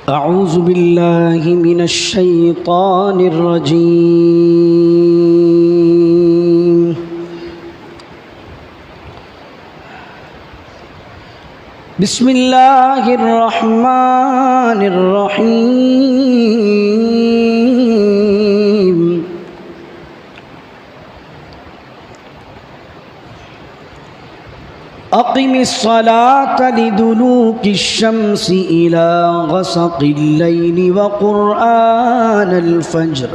अऊज़ु बिल्लाहि मिनश शैतानिर रजीम। बिस्मिल्लाहिर रहमानिर रहीम। अक़िमिस्सलात लिदुलूकिश्शम्सि इला ग़सक़िल्लैलि व क़ुरआनल फ़ज्र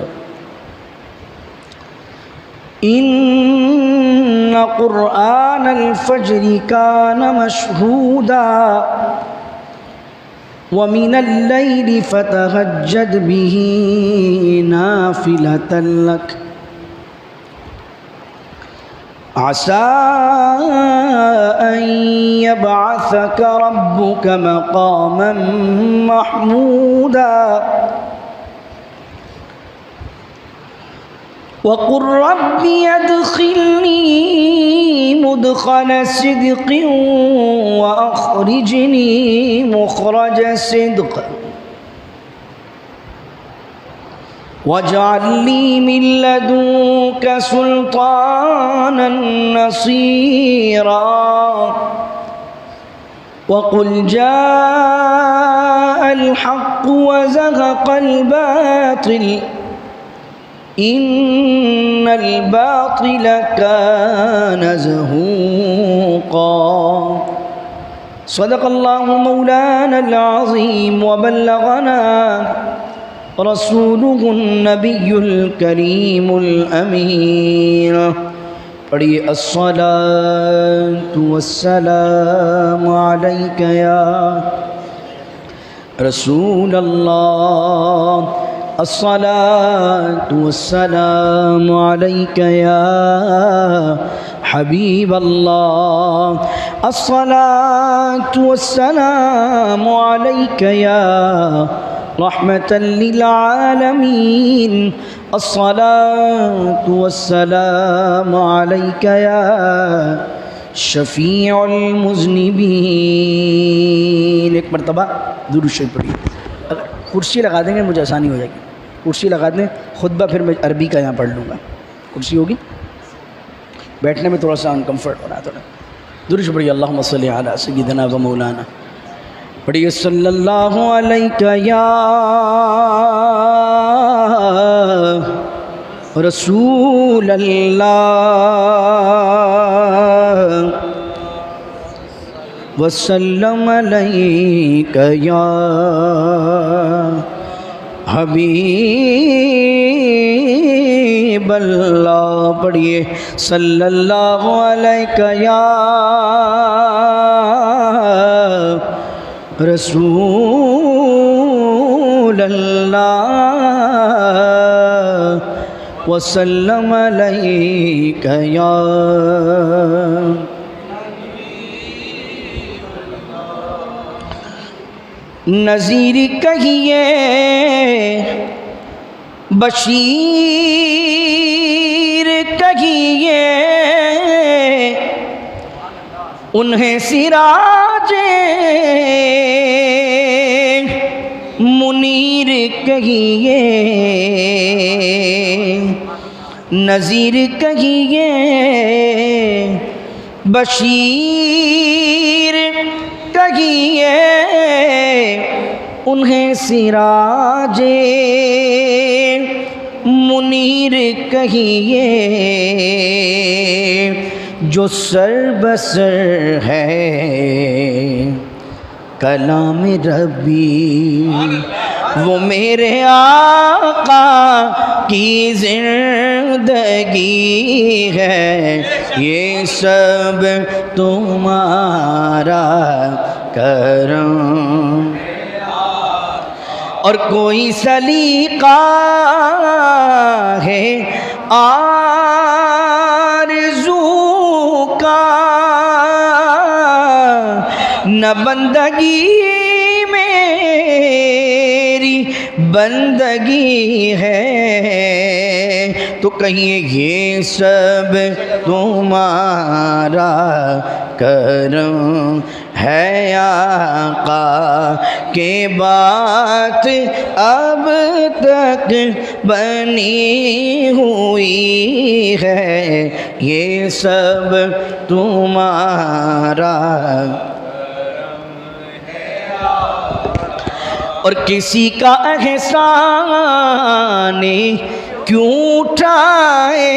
इन्न क़ुरआनल फ़ज्रि कान मशहूदा व मिनल लैलि फ़तहज्जद बिही नाफ़िलतन लक आसा अन यबअसक रब्बुक मक़ामन महमूदा वक़ुल रब्बि अदख़िलनी मुदख़ल सिद्क़िन व अख़रिजनी मुख़रज सिद्क़ वजअल ली मिन लदुनक सुल्तानन नसीरा वक़ुल जाअल हक़्क़ु व ज़हक़ल बातिल इन्नल बातिल कान ज़हूक़ा। सदक़ल्लाहु मौलानल अज़ीम व बल्लग़ना रसूलुहुन नबियुल करीमुल अमीन। पढ़िए अस्सलातु वस्सलामु अलैका या रसूल अल्लाह, अस्सलातु वस्सलामु अलैका या हबीब अल्लाह, अस्सलातु वस्सलामु अलैका या रहमतल लिल आलमीन, अस्सलातु वस्सलामु अलैका या शफीउल मुज़निबीन। एक मरतबा दुरूद शरीफ पढ़िए। अगर कुर्सी लगा देंगे मुझे आसानी हो जाएगी। कुर्सी लगा दें, खुतबा फिर मैं अरबी का यहाँ पढ़ लूँगा। कुर्सी होगी, बैठने में थोड़ा सा अनकम्फर्ट हो रहा है थोड़ा। दुरूद शरीफ पढ़िए। अल्लाहुम्मा सल्लि अला सय्यिदिना व मौलाना। पढ़िए सल्लल्लाहु अलैका या रसूल अल्लाह वसल्लम अलैका या हबीब अल्लाह। पढ़िए सल्लल्लाहु अलैका या रसूल अल्लाह वसल्लम अलैका या नज़ीर कहिए बशीर कहिए उन्हें सिराजे मुनीर कहिए, नज़ीर कहिए बशीर कहिए उन्हें सिराजे मुनीर कहिए जो सर बसर है कलाम रब्बी वो मेरे आका की ज़िंदगी है, ये सब तुम्हारा करम और कोई सलीका है आरज़ू का न बंदगी मेरी बंदगी है, तो कहिए ये सब तुम्हारा करम है आका के बात अब तक बनी हुई है, ये सब तुम्हारा और किसी का एहसान क्यों उठाए,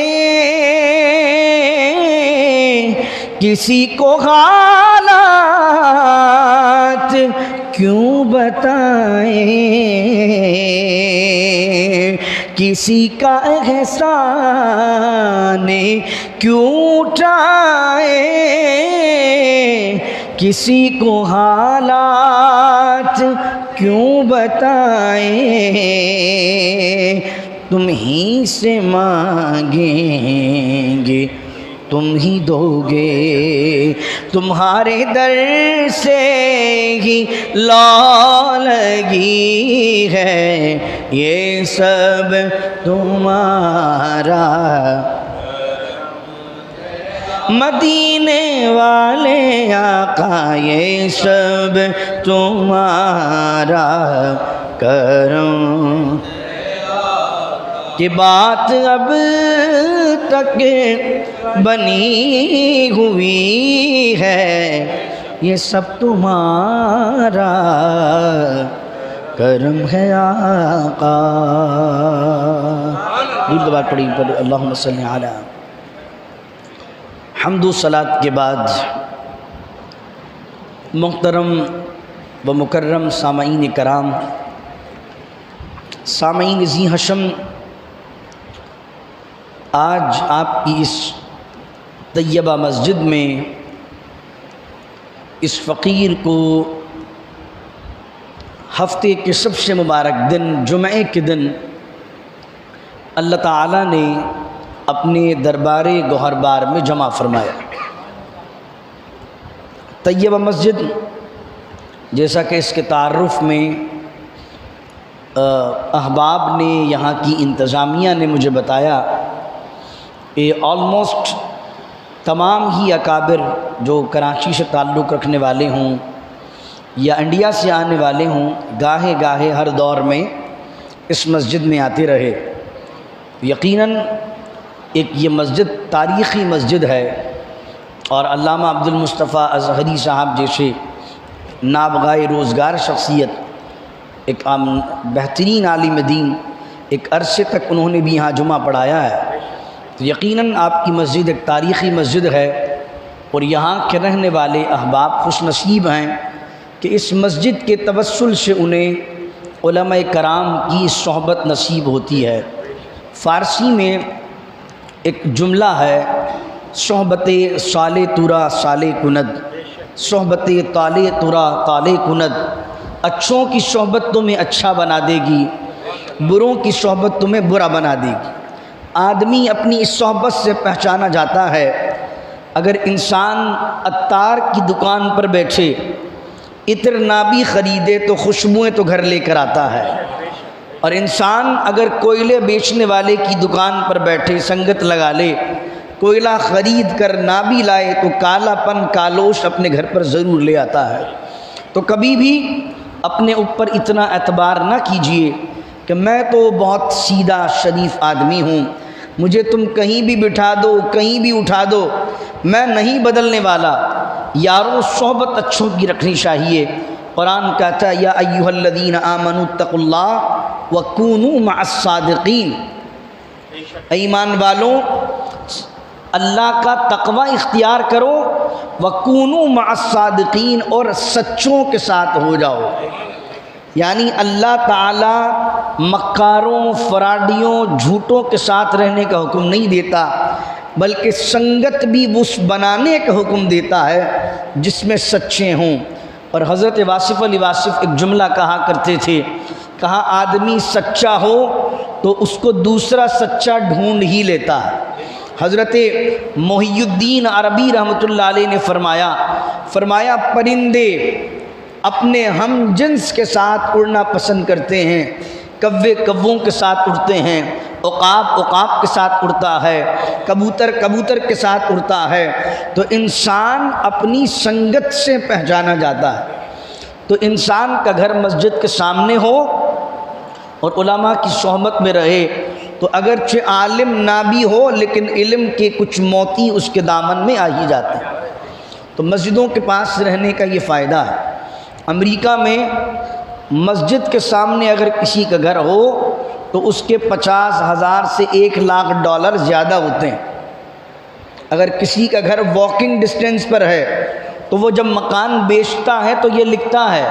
किसी को हालात क्यों बताए, किसी का एहसान क्यों उठाए, किसी को हालात क्यों बताए, तुम ही से मांगेंगे तुम ही दोगे, तुम्हारे दर से ही लौ लगी है, ये सब तुम्हारा मदीने वाले आका, ये सब तुम्हारा करम की बात अब तक बनी हुई है, ये सब तुम्हारा करम है आका। दुआ पढ़ी पर अल्लाहुम्मा सल्ली अला। हम्दो सलात के बाद मुहतरम व मुकर्रम सामईन कराम, सामईन ज़ी हशम, आज आपकी इस तैयबा मस्जिद में इस फ़कीर को हफ्ते के सबसे मुबारक दिन जुमे के दिन अल्लाह ताला ने अपने दरबारे गौहरबार में जमा फरमाया। तैयबा मस्जिद, जैसा कि इसके तारुफ़ में अहबाब ने, यहाँ की इंतज़ामिया ने मुझे बताया कि ऑलमोस्ट तमाम ही अकाबिर जो कराची से ताल्लुक़ रखने वाले हों या इंडिया से आने वाले हों, गाहे गाहे हर दौर में इस मस्जिद में आते रहे। यकीनन एक ये मस्जिद तारीख़ी मस्जिद है और अल्लामा अब्दुल मुस्तफ़ा अज़हरी साहब जैसे नाबगाए रोज़गार शख्सियत, एक बेहतरीन आलिम दीन, एक अरसे तक उन्होंने भी यहाँ जुमा पढ़ाया है। तो यकीनन आपकी मस्जिद एक तारीख़ी मस्जिद है और यहाँ के रहने वाले अहबाब खुश नसीब हैं कि इस मस्जिद के तवस्सुल से उन्हें उलमाए कराम की सोहबत नसीब होती है। फ़ारसी में एक जुमला है, सोहबते साले तुरा साले कुनद, सोहबते ताले तुरा ताले कुनद, अच्छों की सोहबत तुम्हें अच्छा बना देगी, बुरों की सोहबत तुम्हें बुरा बना देगी। आदमी अपनी इस सोहबत से पहचाना जाता है। अगर इंसान अत्तार की दुकान पर बैठे, इत्र ना भी ख़रीदे तो खुशबुएँ तो घर लेकर आता है, और इंसान अगर कोयले बेचने वाले की दुकान पर बैठे संगत लगा ले, कोयला ख़रीद कर ना भी लाए तो कालापन कालोश अपने घर पर ज़रूर ले आता है। तो कभी भी अपने ऊपर इतना एतबार ना कीजिए कि मैं तो बहुत सीधा शरीफ आदमी हूँ, मुझे तुम कहीं भी बिठा दो, कहीं भी उठा दो, मैं नहीं बदलने वाला। यारों, सोहबत अच्छों की रखनी चाहिए। कुरान कहता है, या अय्युहल्लज़ीना आमनुत्तकुल्लाह व कूनू मअस्सादिक़ीन, ईमान वालों अल्लाह का तक़वा इख्तियार करो, व कूनू मअस्सादिक़ीन, और सच्चों के साथ हो जाओ। यानी अल्लाह ताला मक्कारों, फराडियों, झूठों के साथ रहने का हुक्म नहीं देता, बल्कि संगत भी उस बनाने का हुक्म देता है जिसमें सच्चे हों। और हज़रत वासिफ़ अली वासिफ़ एक जुमला कहा करते थे, कहा आदमी सच्चा हो तो उसको दूसरा सच्चा ढूंढ ही लेता है। हज़रत मोहियुद्दीन अरबी रहमतुल्लाह अलैह ने फरमाया परिंदे अपने हम जिन्स के साथ उड़ना पसंद करते हैं, कव्वे कव्वों के साथ उड़ते हैं, उकाब उकाब के साथ उड़ता है, कबूतर कबूतर के साथ उड़ता है। तो इंसान अपनी संगत से पहचाना जाता है। तो इंसान का घर मस्जिद के सामने हो और उलमा की सोहबत में रहे तो अगरचे आलिम ना भी हो लेकिन इल्म के कुछ मोती उसके दामन में आ ही जाते हैं। तो मस्जिदों के पास रहने का ये फ़ायदा है। अमेरिका में मस्जिद के सामने अगर किसी का घर हो तो उसके 50,000 से 1,00,000 डॉलर ज़्यादा होते हैं। अगर किसी का घर वॉकिंग डिस्टेंस पर है तो वो जब मकान बेचता है तो ये लिखता है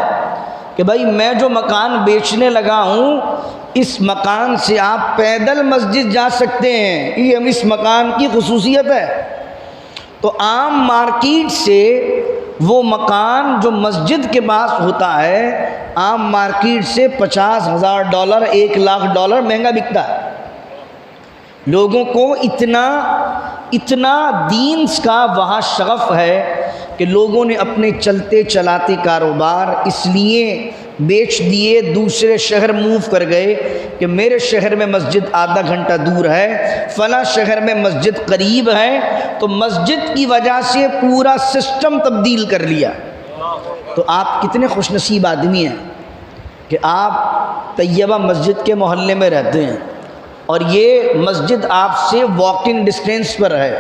कि भाई मैं जो मकान बेचने लगा हूँ इस मकान से आप पैदल मस्जिद जा सकते हैं, ये हम इस मकान की खुसूसियत है। तो आम मार्केट से वो मकान जो मस्जिद के पास होता है आम मार्केट से 50,000 डॉलर 1,00,000 डॉलर महंगा बिकता है। लोगों को इतना दीन का वहाँ शगफ़ है कि लोगों ने अपने चलते चलाते कारोबार इसलिए बेच दिए, दूसरे शहर मूव कर गए कि मेरे शहर में मस्जिद आधा घंटा दूर है, फ़ला शहर में मस्जिद करीब है। तो मस्जिद की वजह से पूरा सिस्टम तब्दील कर लिया। तो आप कितने खुशनसीब आदमी हैं कि आप तैयबा मस्जिद के मोहल्ले में रहते हैं और ये मस्जिद आपसे वॉकिंग डिस्टेंस पर है।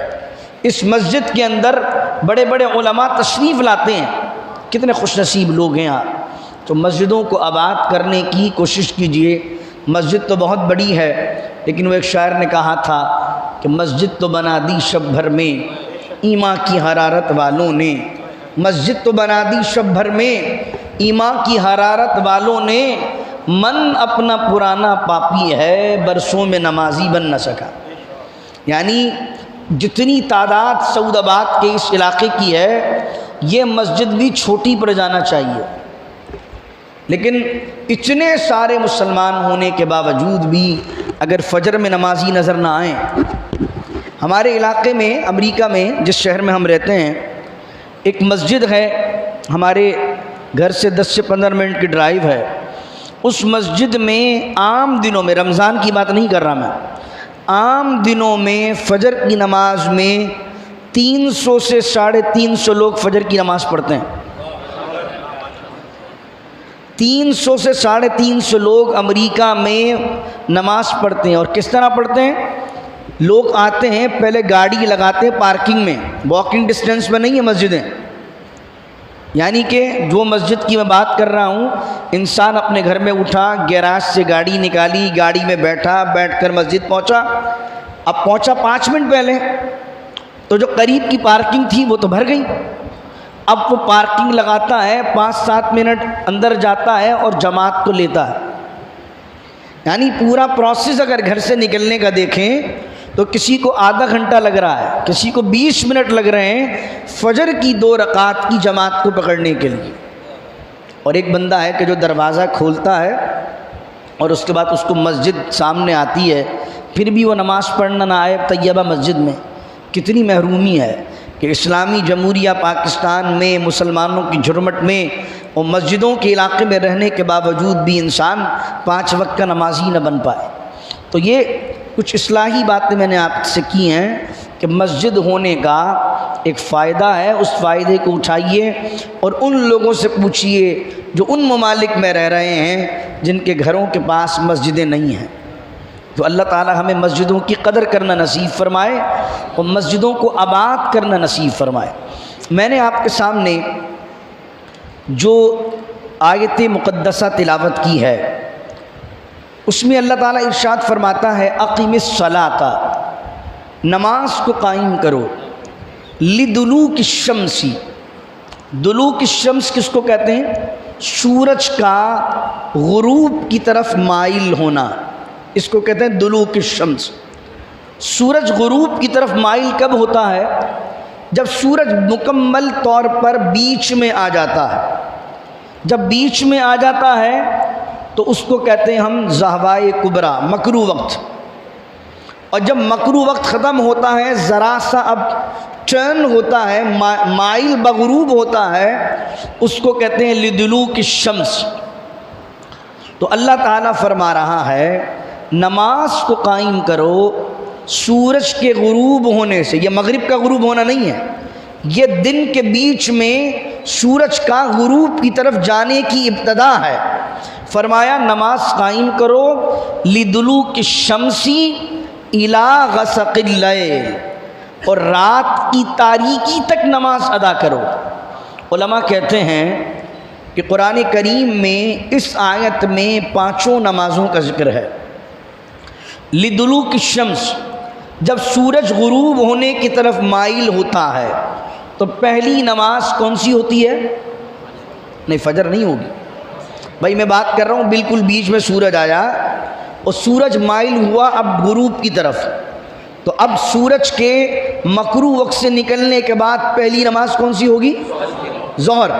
इस मस्जिद के अंदर बड़े बड़े उलमा तशरीफ़ लाते हैं। कितने खुशनसीब लोग हैं आप। तो मस्जिदों को आबाद करने की कोशिश कीजिए। मस्जिद तो बहुत बड़ी है लेकिन वो एक शायर ने कहा था कि मस्जिद तो बना दी शब भर में ईमा की हरारत वालों ने, मस्जिद तो बना दी शब भर में ईमा की हरारत वालों ने, मन अपना पुराना पापी है बरसों में नमाजी बन न सका। यानी जितनी तादाद सऊदाबाद के इस इलाके की है ये मस्जिद भी छोटी पड़ जाना चाहिए, लेकिन इतने सारे मुसलमान होने के बावजूद भी अगर फजर में नमाजी नज़र ना आए। हमारे इलाके में अमेरिका में जिस शहर में हम रहते हैं एक मस्जिद है, हमारे घर से 10 से 15 मिनट की ड्राइव है। उस मस्जिद में आम दिनों में, रमज़ान की बात नहीं कर रहा मैं, आम दिनों में फ़जर की नमाज में 300 से 350 लोग फ़जर की नमाज़ पढ़ते हैं। 300 से 350 लोग अमेरिका में नमाज़ पढ़ते हैं। और किस तरह पढ़ते हैं? लोग आते हैं, पहले गाड़ी लगाते हैं पार्किंग में, वॉकिंग डिस्टेंस में नहीं है मस्जिदें। यानी कि जो मस्जिद की मैं बात कर रहा हूँ, इंसान अपने घर में उठा, गैराज से गाड़ी निकाली, गाड़ी में बैठा, बैठकर मस्जिद पहुँचा। अब पहुँचा 5 मिनट पहले तो जो करीब की पार्किंग थी वो तो भर गई। अब वो पार्किंग लगाता है, 5-7 मिनट अंदर जाता है और जमात को लेता है। यानी पूरा प्रोसेस अगर घर से निकलने का देखें तो किसी को आधा घंटा लग रहा है, किसी को 20 मिनट लग रहे हैं फजर की 2 रकात की जमात को पकड़ने के लिए। और एक बंदा है कि जो दरवाज़ा खोलता है और उसके बाद उसको मस्जिद सामने आती है, फिर भी वो नमाज़ पढ़ना ना आए तैयबा मस्जिद में। कितनी महरूमी है कि इस्लामी जमहूरिया पाकिस्तान में मुसलमानों की झुरमट में और मस्जिदों के इलाके में रहने के बावजूद भी इंसान 5 वक्त का नमाजी न बन पाए। तो ये कुछ इस्लाही बातें मैंने आपसे की हैं कि मस्जिद होने का एक फ़ायदा है, उस फ़ायदे को उठाइए और उन लोगों से पूछिए जो उन ममालिक में रह रहे हैं जिनके घरों के पास मस्जिदें नहीं हैं। तो अल्लाह ताला हमें मस्जिदों की कदर करना नसीब फरमाए और मस्जिदों को आबाद करना नसीब फरमाए। मैंने आपके सामने जो आयत मुक़द्दसा तिलावत की है उसमें अल्लाह ताला इरशाद फरमाता है अक़ीमिस सलाता, नमाज को कायम करो, लिदुलूकी शम्सी। दुलूकी शम्स किसको कहते हैं? सूरज का गुरूब की तरफ माइल होना, इसको कहते हैं दुलूकी शम्स। सूरज गुरूब की तरफ माइल कब होता है? जब सूरज मुकम्मल तौर पर बीच में आ जाता है। जब बीच में आ जाता है तो उसको कहते हैं हम ज़हवाए कुबरा, मकरू वक्त। और जब मकरू वक्त ख़त्म होता है, ज़रा सा अब टर्न होता है, माइल बगरूब होता है, उसको कहते हैं लिदुलूकी शम्स। तो अल्लाह ताला फरमा रहा है नमाज को कायम करो सूरज के गुरूब होने से। यह मगरिब का गुरूब होना नहीं है, ये दिन के बीच में सूरज का गुरूब की तरफ जाने की इब्तदा है। फरमाया नमाज कायम करो लिदुलूक शम्सी इला गसक़िल लैल, और रात की तारीकी तक नमाज अदा करो। उलमा कहते हैं कि कुरान करीम में इस आयत में 5 नमाज़ों का जिक्र है। लिदुलूक शम्स, जब सूरज गुरूब होने की तरफ माइल होता है तो पहली नमाज कौन सी होती है? नहीं, फजर नहीं होगी भाई, मैं बात कर रहा हूँ बिल्कुल बीच में सूरज आया और सूरज माइल हुआ अब गुरूब की तरफ, तो अब सूरज के मकरू वक्त से निकलने के बाद पहली नमाज कौन सी होगी? ज़ोहर।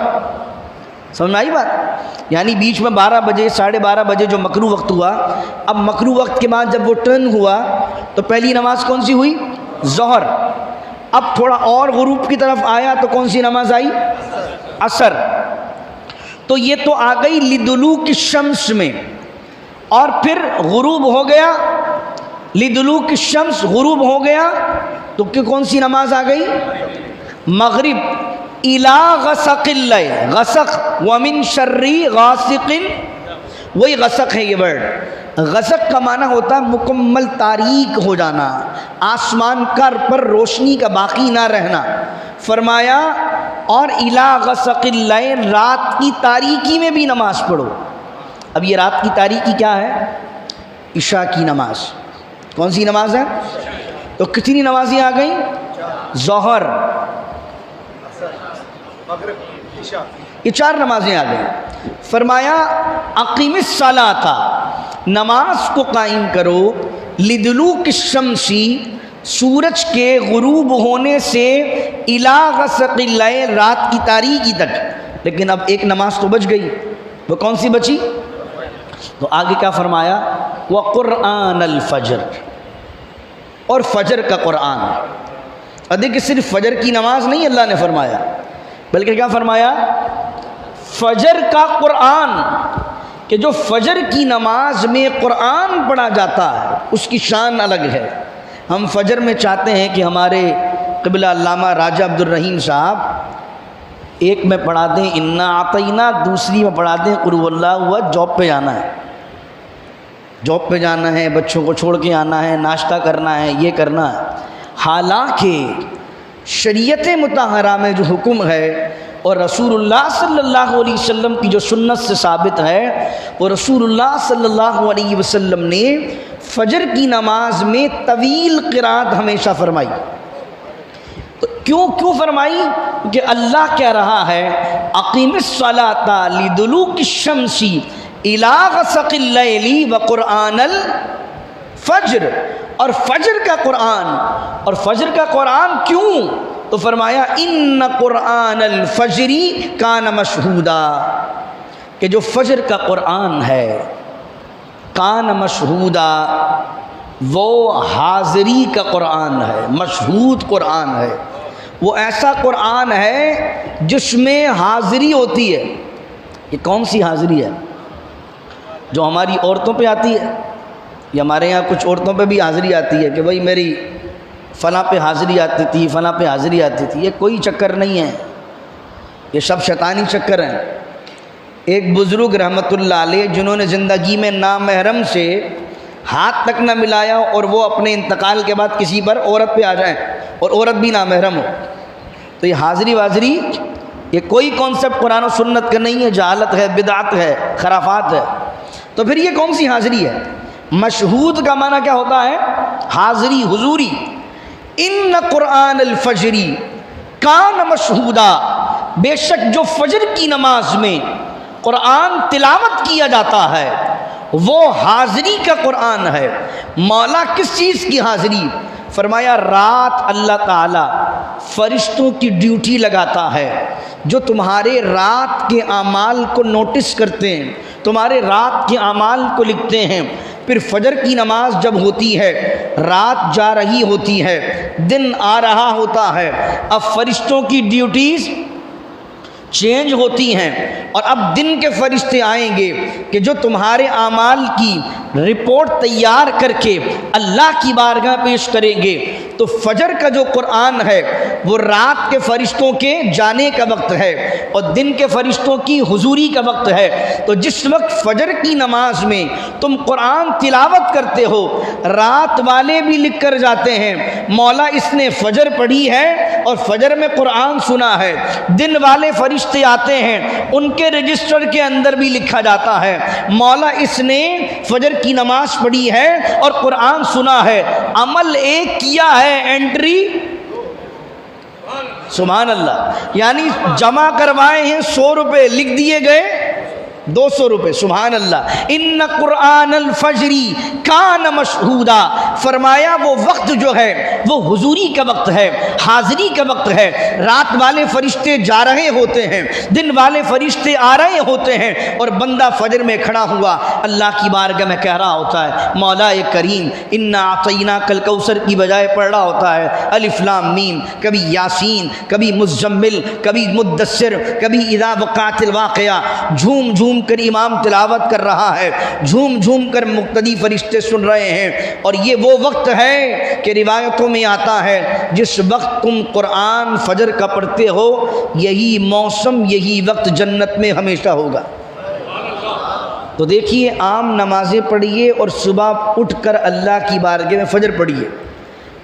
समझ में आई बात? यानी बीच में 12 बजे 12:30 बजे जो मकरू वक्त हुआ, अब मकरू वक्त के बाद जब वो टर्न हुआ तो पहली नमाज कौन सी हुई? ज़ोहर। अब थोड़ा और गुरूब की तरफ आया तो कौन सी नमाज आई? असर। तो ये तो आ गई लिदुलूक शम्स में, और फिर गुरूब हो गया, लिदुलूक शम्स गुरूब हो गया तो कौन सी नमाज आ गई? मगरिब। इला गसक़िल लैल, गसक़ वमिन शर्री गासिक़िन, वही गसक़ है ये वर्ड। गसक़ का माना होता है मुकम्मल तारीक हो जाना, आसमान पर रोशनी का बाकी ना रहना। फरमाया और इला गसक़िल लैल, रात की तारीकी में भी नमाज पढ़ो। अब ये रात की तारीकी क्या है? इशा की नमाज। कौन सी नमाज है? तो कितनी नमाजें आ गई? ज़ोहर, ये 4 नमाजें आ गई। फरमाया अक़ीमिस सलाता, नमाज को कायम करो लिदुलूक शम्सी, सूरज के गुरूब होने से इला गसक़िल लैल, रात की तारीकी तक। लेकिन अब एक नमाज तो बच गई, वो कौन सी बची? तो आगे क्या फरमाया? व क़ुरआनल फ़ज्र, और फजर का कुरान। देखिए सिर्फ फजर की नमाज नहीं अल्लाह ने फरमाया, बल्कि क्या फरमाया? फजर का कुरान, कि जो फजर की नमाज में कुरान पढ़ा जाता है उसकी शान अलग है। हम फजर में चाहते हैं कि हमारे क़िबला अल्लामा राजा अब्दुल रहीम साहब एक में पढ़ा दें इन्ना आतईना, दूसरी में पढ़ा दें कुल हुवल्लाहु अहद। जॉब पे जाना है, जॉब पे जाना है, बच्चों को छोड़ के आना है, नाश्ता करना है, ये करना है। हालांकि शरीयत मुतहरा में जो हुक्म है और रसूलुल्लाह सल्लल्लाहु अलैहि वसल्लम की जो सुन्नत से साबित है, वो रसूलुल्लाह सल्लल्लाहु अलैहि वसल्लम ने फजर की नमाज में तवील क़िरात हमेशा फरमाई। तो क्यों फरमाई? कि अल्लाह कह रहा है अक़ीमिस सलाता लिदुलूक शम्सी इला गसक़िल लैली व क़ुरआनल फ़ज्र, और फजर का कुरान। और फजर का कुरान क्यों? तो फरमाया इन्न क़ुरआनल फ़ज्री कान मशहूदा, कि जो फजर का कुरान है कान मशहूदा, वो हाज़री का कुरान है, मशहूद कुरान है। वो ऐसा कुरान है जिसमें हाज़री होती है। ये कौन सी हाज़री है? जो हमारी औरतों पे आती है, या हमारे यहाँ कुछ औरतों पे भी हाज़िरी आती है कि भाई मेरी फ़लाँ पे हाज़िरी आती थी, फ़लाँ पे हाज़िरी आती थी। ये कोई चक्कर नहीं है, ये सब शैतानी चक्कर हैं। एक बुज़ुर्ग रहमतुल्लाह अलैह जिन्होंने ज़िंदगी में नामहरम से हाथ तक न मिलाया और वो अपने इंतकाल के बाद किसी पर औरत पे आ जाएं और औरत भी नामहरम हो, तो ये हाज़िरी वाज़िरी ये कोई कॉन्सेप्ट कुरान और सुन्नत का नहीं है, जहालत है, बिदात है, खराफात है। तो फिर ये कौन सी हाज़िरी है? मशहूद का माना क्या होता है? हाज़िरी, हुजूरी। इन्न क़ुरआनल फ़ज्री कान मशहूदा, बेशक जो फजर की नमाज में कुरान तिलावत किया जाता है वो हाज़िरी का कुरान है। मौला किस चीज़ की हाज़िरी? फरमाया रात अल्लाह ताला फरिश्तों की ड्यूटी लगाता है जो तुम्हारे रात के आमाल को नोटिस करते हैं, तुम्हारे रात के आमाल को लिखते हैं। फिर फजर की नमाज जब होती है, रात जा रही होती है, दिन आ रहा होता है, अब फरिश्तों की ड्यूटीज़ चेंज होती हैं। और अब दिन के फरिश्ते आएंगे कि जो तुम्हारे आमाल की रिपोर्ट तैयार करके अल्लाह की बारगाह पेश करेंगे। तो फजर का जो कुरान है वो रात के फरिश्तों के जाने का वक्त है और दिन के फरिश्तों की हुजूरी का वक्त है। तो जिस वक्त फजर की नमाज में तुम कुरान तिलावत करते हो, रात वाले भी लिख कर जाते हैं मौला इसने फजर पढ़ी है और फजर में कुरान सुना है। दिन वाले फरिश्ते आते हैं, उनके रजिस्टर के अंदर भी लिखा जाता है मौला इसने फजर की नमाज पढ़ी है और कुरान सुना है। अमल एक किया है, एंट्री सुभान अल्लाह, यानी जमा करवाए हैं 100 रुपये, लिख दिए गए 200 रुपये। सुभान अल्लाह। इन्न कुरान अल फजरी कान मशहूदा, फरमाया वो वक्त जो है वो हुजूरी का वक्त है, हाजिरी का वक्त है। रात वाले फरिश्ते जा रहे होते हैं, दिन वाले फरिश्ते आ रहे होते हैं और बंदा फजर में खड़ा हुआ अल्लाह की बारगाह में कह रहा होता है मौला ए करीम इन्ना आतईना कल कौसर की बजाय पढ़ रहा होता है अलिफ लाम मीम, कभी यासीन, कभी मुज़म्मिल, कभी मुद्दस्सिर, कभी इज़ा वक़अतिल वाक़िया। झूम झूम कर इमाम तिलावत कर रहा है, झूम झूम कर मुक्तदी फरिश्ते सुन रहे हैं। और ये वो वक्त है कि रिवायतों में आता है जिस वक्त तुम कुरान फजर का पढ़ते हो यही मौसम, यही वक्त जन्नत में हमेशा होगा। तो देखिए, आम नमाजें पढ़िए और सुबह उठकर अल्लाह की बारगाह में फजर पढ़िए,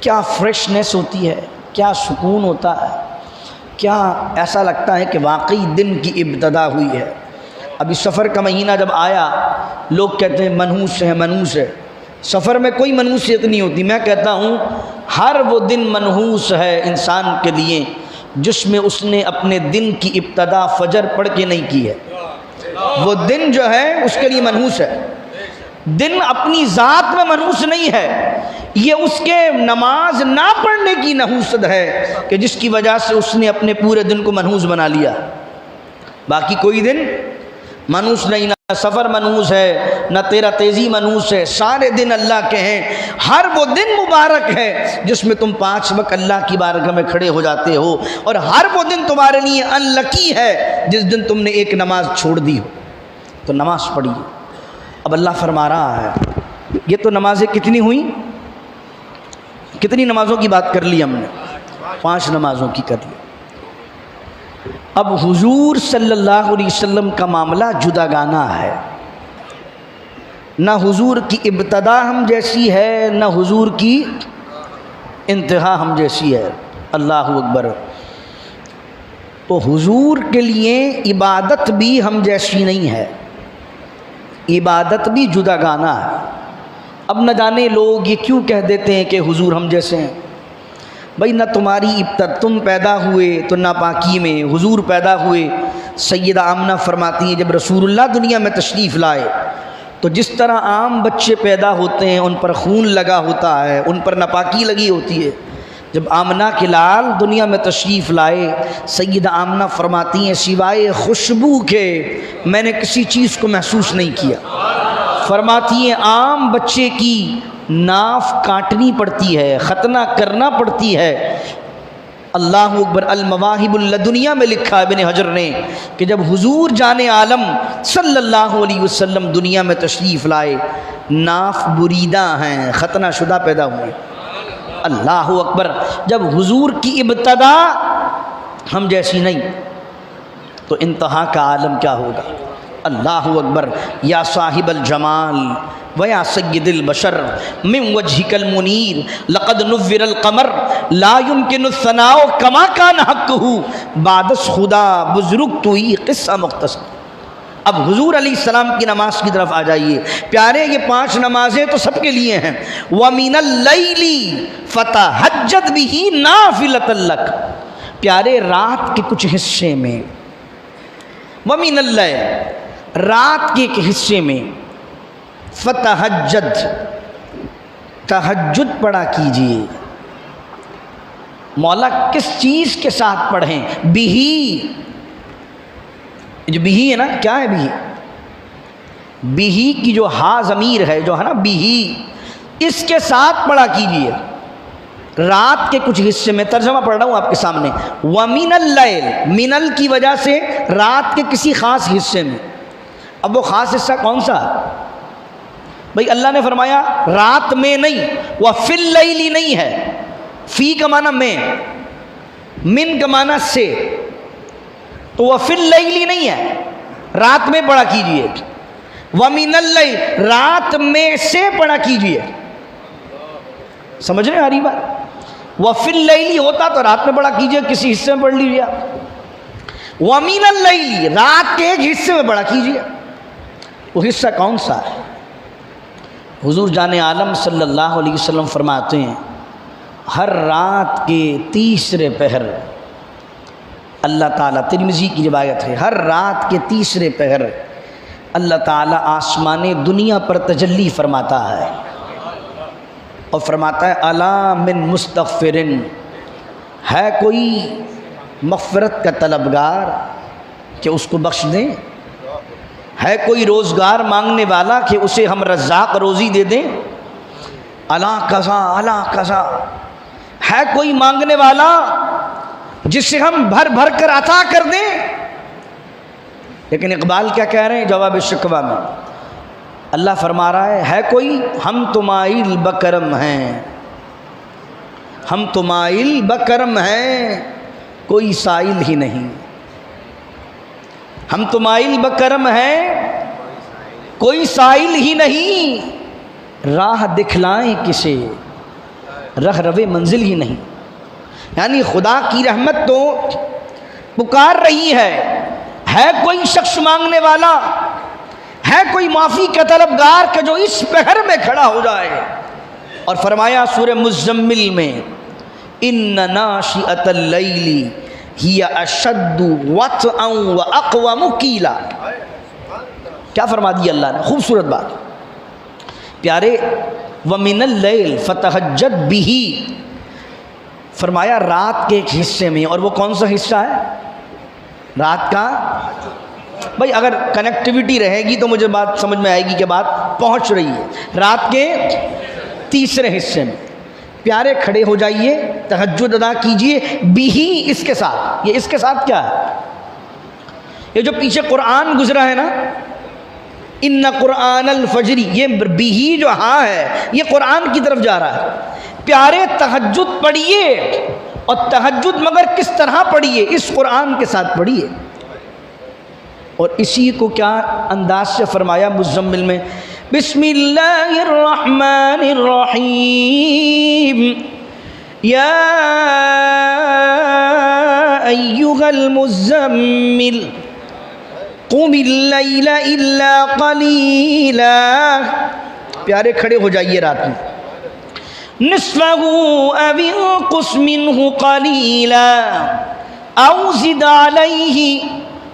क्या फ्रेशनेस होती है, क्या सुकून होता है, क्या ऐसा लगता है कि वाकई दिन की इब्तदा हुई है। अभी सफ़र का महीना जब आया, लोग कहते हैं मनहूस है, मनहूस है। सफ़र में कोई मनहूसियत नहीं होती। मैं कहता हूँ हर वो दिन मनहूस है इंसान के लिए जिसमें उसने अपने दिन की इब्तदा फजर पढ़ के नहीं की है। वो दिन जो है उसके लिए मनहूस है। दिन अपनी ज़ात में मनहूस नहीं है, ये उसके नमाज ना पढ़ने की नहूसत है कि जिसकी वजह से उसने अपने पूरे दिन को मनहूस बना लिया। बाकी कोई दिन मनूस नहीं, ना सफ़र मनूस है, ना तेरा तेज़ी मनूस है। सारे दिन अल्लाह के हैं। हर वो दिन मुबारक है जिसमें तुम 5 वक्त अल्लाह की बारगाह में खड़े हो जाते हो और हर वो दिन तुम्हारे लिए अनलकी है जिस दिन तुमने एक नमाज छोड़ दी हो। तो नमाज पढ़िए। अब अल्लाह फरमा रहा है, ये तो नमाजें कितनी हुई, कितनी नमाज़ों की बात कर ली हमने, 5 नमाज़ों की कर ली। अब हुजूर सल्लल्लाहु अलैहि वसल्लम का मामला जुदागाना है। ना हुजूर की इब्तदा हम जैसी है, ना हुजूर की इंतहा हम जैसी है। अल्लाह अकबर। तो हुजूर के लिए इबादत भी हम जैसी नहीं है, इबादत भी जुदागाना है। अब न जाने लोग ये क्यों कह देते हैं कि हुजूर हम जैसे हैं। भाई ना तुम्हारी इब्तदा, तुम पैदा हुए तो नापाकी में, हुजूर पैदा हुए। सैयदा आमना फरमाती हैं जब रसूलुल्लाह दुनिया में तशरीफ़ लाए तो जिस तरह आम बच्चे पैदा होते हैं उन पर खून लगा होता है, उन पर नापाकी लगी होती है। जब आमना के लाल दुनिया में तशरीफ़ लाए, सैयदा आमना फरमाती हैं सिवाय खुशबू के मैंने किसी चीज़ को महसूस नहीं किया। फरमाती हैं आम बच्चे की नाफ काटनी पड़ती है, ख़तना करना पड़ती है। अल्लाह अकबर। अल-मवाहिबुल लदुनिया में लिखा है इब्न हजर ने कि जब हुजूर जाने आलम सल्लल्लाहु अलैहि वसल्लम दुनिया में तशरीफ़ लाए, नाफ बुरीदा हैं, ख़तना शुदा पैदा हुए। अल्लाह अकबर। जब हुजूर की इब्तदा हम जैसी नहीं तो इंतहा का आलम क्या होगा। अल्लाह अकबर। या साहिबल जमाल वया सय्यदिल बशर मिन वजहिकल मुनीर लक़द नुव्विरल क़मर ला युमकिनु सनाओ कमा कान हक़्क़ुहु बादस खुदा बुज़ुर्ग तुई क़िस्सा मुख्तसर। अब हुजूर अलैहिस्सलाम की नमाज की तरफ आ जाइए। प्यारे ये 5 नमाजें तो सबके लिए हैं। व मिनल लैली फ़तहज्जद बिही नाफ़िलतन लक। प्यारे रात के कुछ हिस्से में, व मिनल लैल, रात के एक हिस्से में, फ़तहज्जद, तहज्जुद पढ़ा कीजिए। मौला किस चीज़ के साथ पढ़ें? बिही, जो बिही है ना, क्या है बिही? बिही की जो हा ज़मीर है, जो है ना बिही, इसके साथ पढ़ा कीजिए। रात के कुछ हिस्से में, तर्जमा पढ़ रहा हूँ आपके सामने, व मिनल लैल, मिनल की वजह से रात के किसी ख़ास हिस्से में। अब वो ख़ास हिस्सा कौन सा? भाई अल्लाह ने फरमाया रात में नहीं, वह फिल लैली नहीं है, फ़ी का माना में, मिन का माना से, तो वह फिल लैली नहीं है, रात में पढ़ा कीजिए। व मिनल लैल, रात में से पढ़ा कीजिए। समझ रहे आ रही बात? वह फिल लैली होता तो रात में पढ़ा कीजिए, किसी हिस्से में पढ़ लीजिए आप। व मिनल लैली, रात के एक हिस्से में पढ़ा कीजिए। वो हिस्सा कौन सा है? हुजूर जाने आलम सल्लल्लाहु अलैहि वसल्लम फरमाते हैं हर रात के तीसरे पहर अल्लाह ताला, तिरमिज़ी की रिवायत है, हर रात के तीसरे पहर अल्लाह ताला आसमाने दुनिया पर तजल्ली फरमाता है और फरमाता है अला मिन मुस्तग़फ़िरिन, है कोई मग़फ़िरत का तलबगार कि उसको बख्श दें, है कोई रोज़गार मांगने वाला कि उसे हम रज़्ज़ाक़ रोज़ी दे दें, अला कज़ा अला कज़ा, है कोई मांगने वाला जिसे हम भर भर कर अता कर दें। लेकिन इकबाल क्या कह रहे हैं जवाब शिकवा में? अल्लाह फरमा रहा है कोई, हम तुमाइल बकरम हैं, हम तुमाइल बकरम हैं, कोई साइल ही नहीं। हम तुमाइल बकरम हैं, कोई साइल ही नहीं, राह दिखलाएं किसे, रह रवे मंजिल ही नहीं। यानी खुदा की रहमत तो पुकार रही है कोई शख्स मांगने वाला, है कोई माफ़ी का तलबगार के जो इस पहर में खड़ा हो जाए। और फरमाया सूरह मुज़म्मिल में, इन्न नाशिअतल लैली हिया अशद्दु वत्अन व अक़वमु क़ीला। क्या फरमा दिया अल्लाह ने, खूबसूरत बात प्यारे। व मिनल लैल फतहज्जद बिही, फरमाया रात के एक हिस्से में, और वो कौन सा हिस्सा है? रात का। भाई अगर कनेक्टिविटी रहेगी तो मुझे बात समझ में आएगी कि बात पहुंच रही है। रात के तीसरे हिस्से में प्यारे खड़े हो जाइए, तहज्जुद अदा कीजिए, बिही इसके साथ। ये इसके साथ क्या है? ये जो पीछे कुरान गुजरा है ना, इन्ना कुरानल फजरी, ये बिही जो हाँ है ये कुरान की तरफ जा रहा है। प्यारे तहज्जुद पढ़िए, और तहज्जुद मगर किस तरह पढ़िए? इस कुरान के साथ पढ़िए। और इसी को क्या अंदाज से फरमाया मुज़म्मिल में, बिस्मिल्लाहिर रहमानिर रहीम, या अय्युहल मुज़म्मिल कुमिल लैला इल्ला क़लीला। प्यारे खड़े हो जाइए रात में, निस्फ़हु अव इंक़ुस मिन्हु क़लीला औ ज़िद अलैहि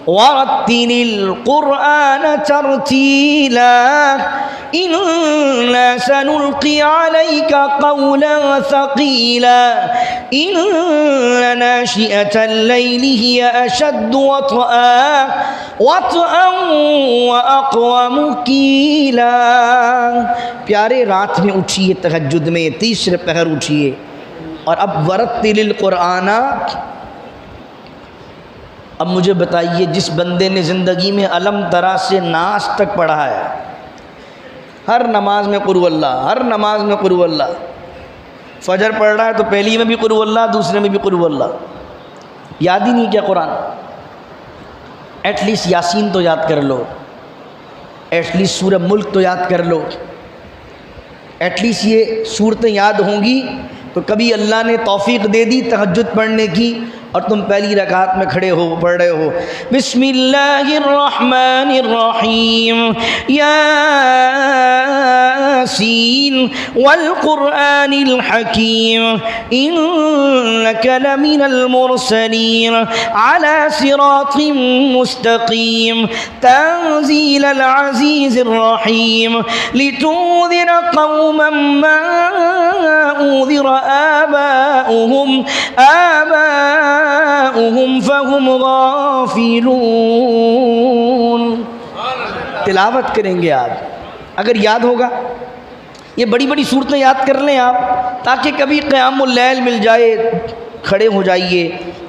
वरत्तिलिल क़ुरआन तरतीला, इन्ना सनुल्क़ी अलैका क़ौलन सक़ीला, इन्ना नाशिअतल लैली हिया अशद्दु वत्अन व अक़वमु क़ीला। प्यारे रात में उठिए, तहज्जुद में तीसरे पहर उठिए। और अब वरत्तिलिल क़ुरआना, अब मुझे बताइए जिस बंदे ने ज़िंदगी में अलम तरा से नास तक पढ़ा है, हर नमाज में कुल अल्लाह, हर नमाज में कुल अल्लाह, फजर पढ़ रहा है तो पहली में भी कुल अल्लाह, दूसरे में भी कुल अल्लाह, याद ही नहीं क्या कुरान? एटलीस्ट यासीन तो याद कर लो, एटलीस्ट सूरह मुल्क तो याद कर लो, एटलीस्ट ये सूरतें याद होंगी तो कभी अल्लाह ने तौफीक दे दी तहज्जुद पढ़ने की और तुम पहली रकात में खड़े हो पढ़ रहे हो बिस्मिल्लाहिर रहमानिर रहीम यासीन वल कुरआनिल हकीम इन्नका लमिनल मुरसलीन अला सिरातिम मुस्तकीम तंजीलल अज़ीज़िर रहीम लितुंज़िरा क़ौमन मा उज़िरा आबाउहुम फहुम गाफिलून। तिलावत करेंगे आप, अगर याद होगा ये बड़ी बड़ी सूरतें याद कर लें आप, ताकि कभी क़यामुल लैल मिल जाए, खड़े हो जाइए,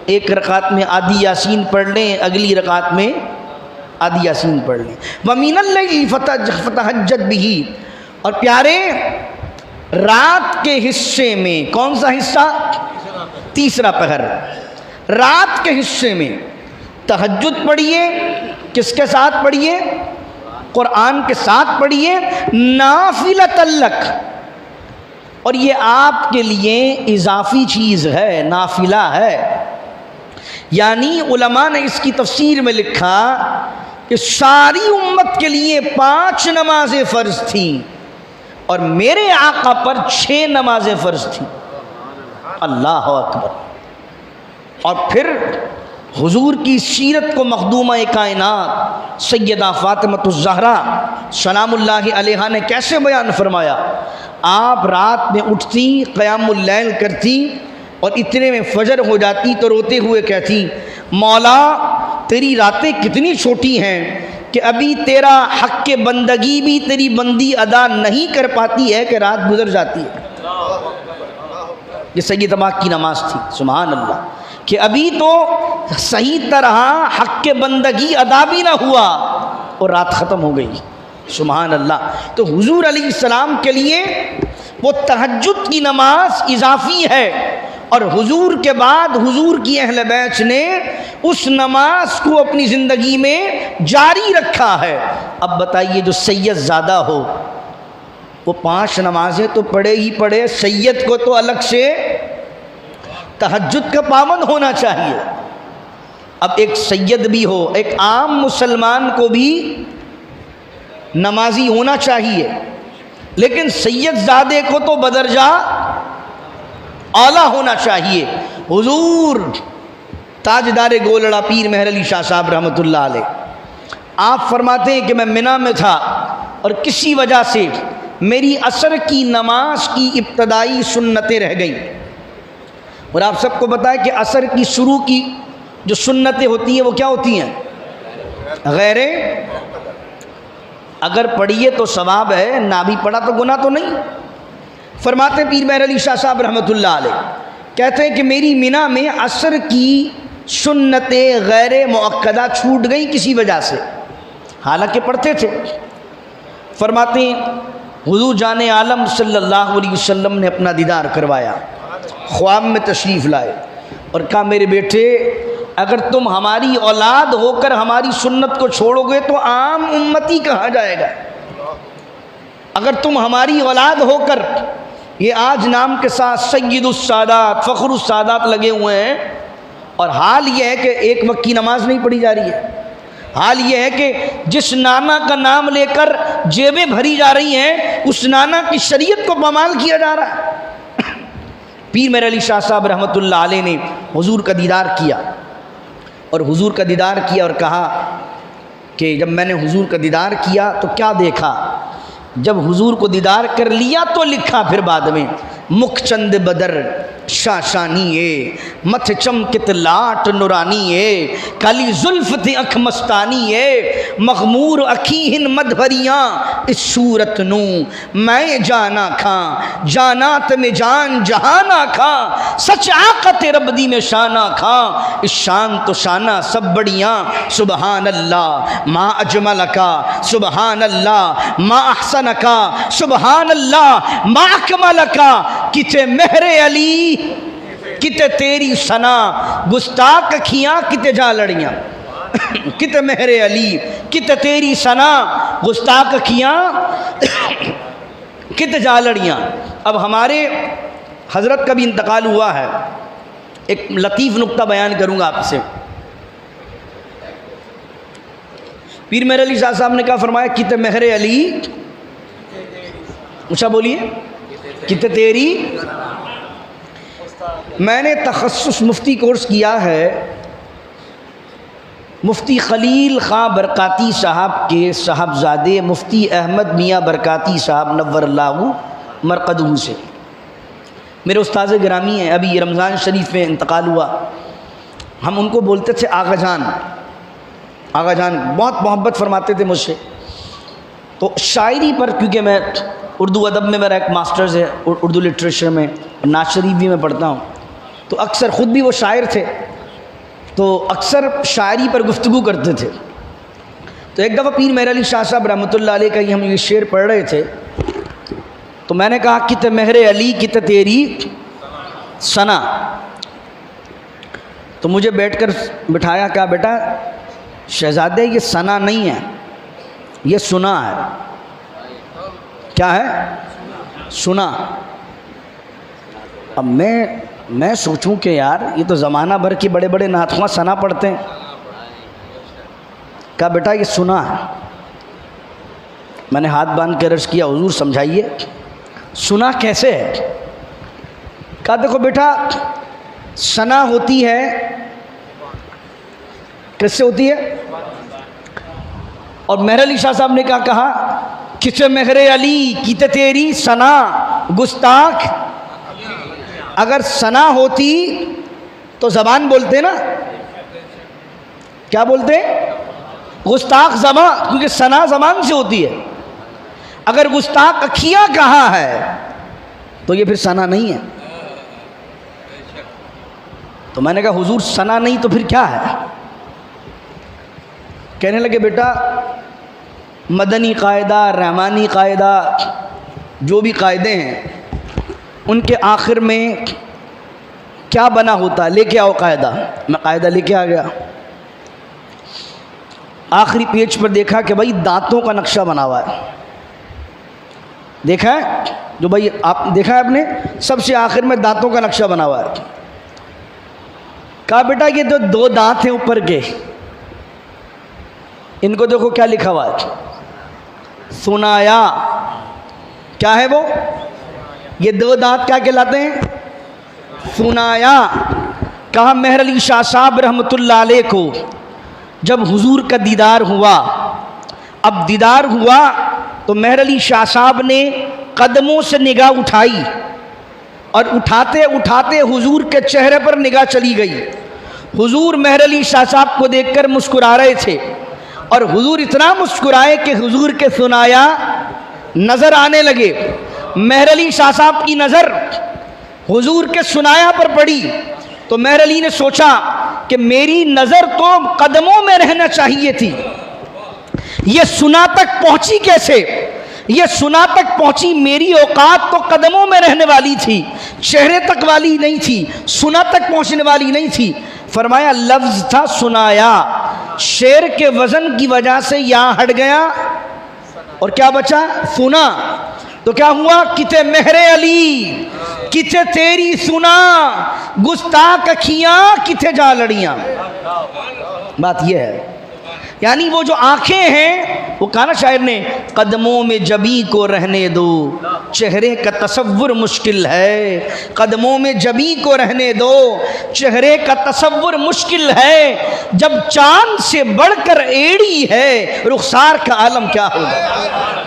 एक रकात में आधी यासीन पढ़ लें, अगली रकात में आधी यासीन पढ़ लें। व मिनल लैली फतहज्जद बिही, और प्यारे रात के हिस्से में, कौन सा हिस्सा? तीसरा पहर, रात के हिस्से में तहज्जुद पढ़िए। किसके साथ पढ़िए? कुरान के साथ पढ़िए, नाफिलतन लक। और ये आपके लिए इजाफी चीज़ है, नाफिला है। यानी उलमा ने इसकी तफसीर में लिखा कि सारी उम्मत के लिए 5 नमाजें फ़र्ज थी और मेरे आका पर 6 नमाजें फ़र्ज थी। अल्लाह अकबर। और फिर हुजूर की सीरत को मखदूमा कायनात सैयदा फ़ातिमतुज़ ज़हरा सलामुल्लाहि अलैहा ने कैसे बयान फरमाया। आप रात में उठती, क़यामुल लैल करती और इतने में फजर हो जाती तो रोते हुए कहती, मौला तेरी रातें कितनी छोटी हैं कि अभी तेरा हक़ के बंदगी भी तेरी बंदी अदा नहीं कर पाती है कि रात गुजर जाती है। ये सैयदा की नमाज थी, सुभान अल्लाह, कि अभी तो सही तरह हक़ के बंदगी अदा भी ना हुआ और रात ख़त्म हो गई, सुभान अल्लाह। तो हुजूर अलैहिस्सलाम के लिए वो तहज्जुद की नमाज इजाफ़ी है और हुजूर के बाद हुजूर की अहले बैत ने उस नमाज को अपनी ज़िंदगी में जारी रखा है। अब बताइए, जो सैयद ज़्यादा हो वो 5 नमाजें तो पढ़े ही पढ़े, सैयद को तो अलग से तहज्जुद का पाबंद होना चाहिए। अब एक सैयद भी हो, एक आम मुसलमान को भी नमाजी होना चाहिए, लेकिन सैयद ज़ादे को तो बदरजा आला होना चाहिए। हुजूर ताजदार गोलड़ा पीर मेहर अली शाह साहब रहमतुल्लाह अलैह, आप फरमाते हैं कि मैं मिना में था और किसी वजह से मेरी असर की नमाज की इब्तदाई सुन्नतें रह गई। और आप सबको पता है कि असर की शुरू की जो सुन्नतें होती हैं वो क्या होती हैं? गैरे, अगर पढ़िए तो सवाब है, ना भी पढ़ा तो गुनाह तो नहीं। फरमाते पीर मेहर अली शाह साहब रहमतुल्लाह अलैह, कहते हैं कि मेरी मिना में असर की सुन्नतें गैर मुअक्कदा छूट गई किसी वजह से, हालांकि पढ़ते थे। फरमाते हुजूर जाने आलम सल्लल्लाहु अलैहि वसल्लम ने अपना दीदार करवाया, ख्वाब में तशरीफ़ लाए और कहा, मेरे बेटे अगर तुम हमारी औलाद होकर हमारी सुन्नत को छोड़ोगे तो आम उम्मती कहा जाएगा। अगर तुम हमारी औलाद होकर, ये आज नाम के साथ सय्यदुस सादात फ़ख्रुस सादात लगे हुए हैं और हाल ये है कि एक वक्त की नमाज नहीं पढ़ी जा रही है। हाल ये है कि जिस नाना का नाम लेकर जेबें भरी जा रही हैं उस नाना की शरीयत को पामाल किया जा रहा है। पीर मेहर अली शाह साहब रहमतुल्लाह अलैह ने हुजूर का दीदार किया और हुजूर का दीदार किया और कहा कि जब मैंने हुजूर का दीदार किया तो क्या देखा। जब हुजूर को दीदार कर लिया तो लिखा फिर बाद में, मुख चंद बदर शाशानी ए, मथ चमकित लाट नुरानी ए, काली जुल्फ थी अख मस्तानी ए, मखमूर अखीहिन मधवरियाँ इस सूरत नू मैं जाना खां, जानात में जान जहाना खां, सच आकत रबदी में शाना खां, इस शान तो शाना सब बढ़ियाँ, सुबहान अल्लाह मा अजमल का, सुबहान अल्लाह मा अहसन का, सुबहान अल्लाह मा अकमल का, किते मेहरे अली किते तेरी सना, गुस्ताख अखियाँ किते जा लड़ियाँ, किते मेहरे अली किते तेरी सना, गुस्ताख अखियाँ किते जा लड़ियाँ। अब हमारे हज़रत का भी इंतकाल हुआ है, एक लतीफ़ नुक्ता बयान करूँगा आपसे। पीर मेहर अली शाह साहब ने क्या फरमाया, किते मेहरे अली, ऊँचा बोलिए, किते तेरी। मैंने तखस्सुस मुफ्ती कोर्स किया है मुफ्ती खलील ख़ां बरकाती साहब के साहबजादे मुफ्ती अहमद मियाँ बरकाती साहब नव्वरल्लाहु मरक़दहू से। मेरे उस्ताद गिरामी हैं, अभी रमज़ान शरीफ में इंतकाल हुआ। हम उनको बोलते थे आगा जान, आगा जान, बहुत मोहब्बत फरमाते थे मुझसे। तो शायरी पर, क्योंकि मैं उर्दू अदब में मेरा एक मास्टर्स है, उर्दू लिटरेचर में, नाज शरीफ भी मैं पढ़ता हूँ, तो अक्सर ख़ुद भी वो शायर थे, तो अक्सर शायरी पर गुफ्तगू करते थे। तो एक दफ़ा पीर मेहर अली शाह साहब रहमतुल्लाह अलैह का ही हम ये शेर पढ़ रहे थे, तो मैंने कहा कित मेहर अली कित तेरी सना। तो मुझे बैठकर बिठाया, कहा बेटा शहजादे ये सना नहीं है, ये सुना है। क्या है? सुना। अब मैं सोचूं कि यार ये तो ज़माना भर के बड़े बड़े नातख़्वां सना पढ़ते हैं। कहा बेटा ये सुना है। मैंने हाथ बांध कर अर्ज़ किया हुजूर समझाइए सुना कैसे है? कहा देखो बेटा सना होती है, कैसे होती है? और मेहर अली शाह साहब ने क्या कहा? किसे मेहर अली कित तेरी सना गुस्ताख। अगर सना होती तो ज़बान बोलते ना, क्या बोलते? गुस्ताख ज़बान, क्योंकि सना ज़बान से होती है। अगर गुस्ताख अखियाँ कहाँ है तो ये फिर सना नहीं है। तो मैंने कहा हुजूर सना नहीं तो फिर क्या है? कहने लगे बेटा मदनी कायदा, रहमानी कायदा, जो भी कायदे हैं उनके आखिर में क्या बना होता, लेके आओ कायदा। मैं कायदा लेके आ गया। आखिरी पेज पर देखा कि भाई दांतों का नक्शा बना हुआ है। देखा है? जो भाई आप देखा है आपने, सबसे आखिर में दांतों का नक्शा बना हुआ है। कहा बेटा ये जो दो दांत हैं ऊपर के, इनको देखो क्या लिखा हुआ है, सुनाया। क्या है वो? ये दो दांत क्या कहलाते हैं? सुनाया। कहा मेहर अली शाह साहब रहमतुल्लाह अलैह को जब हुजूर का दीदार हुआ, अब दीदार हुआ तो मेहर अली शाह साहब ने कदमों से निगाह उठाई और उठाते उठाते हुजूर के चेहरे पर निगाह चली गई। हुजूर मेहर अली शाह साहब को देखकर मुस्कुरा रहे थे और हुजूर इतना मुस्कुराए कि हुजूर के सुनाया नज़र आने लगे। मेहर अली शाह साहब की नज़र हुजूर के सुनाया पर पड़ी तो मेहर अली ने सोचा कि मेरी नज़र तो कदमों में रहना चाहिए थी, ये सुना तक पहुंची कैसे? ये सुना तक पहुंची, मेरी औकात तो कदमों में रहने वाली थी, चेहरे तक वाली नहीं थी, सुना तक पहुंचने वाली नहीं थी। फरमाया लफ्ज़ था सुनाया, शेर के वज़न की वजह से यहाँ हट गया और क्या बचा? सुना। तो क्या हुआ? किते मेहरे अली किते तेरी सुना, गुस्ताख अखियाँ किते जा लड़ियाँ। बात यह है, यानी वो जो आंखें हैं, वो कहा ना शायर ने, कदमों में जबी को रहने दो, चेहरे का तसव्वुर मुश्किल है। कदमों में जबी को रहने दो, चेहरे का तसव्वुर मुश्किल है। जब चांद से बढ़कर एड़ी है, रुखसार का आलम क्या होगा।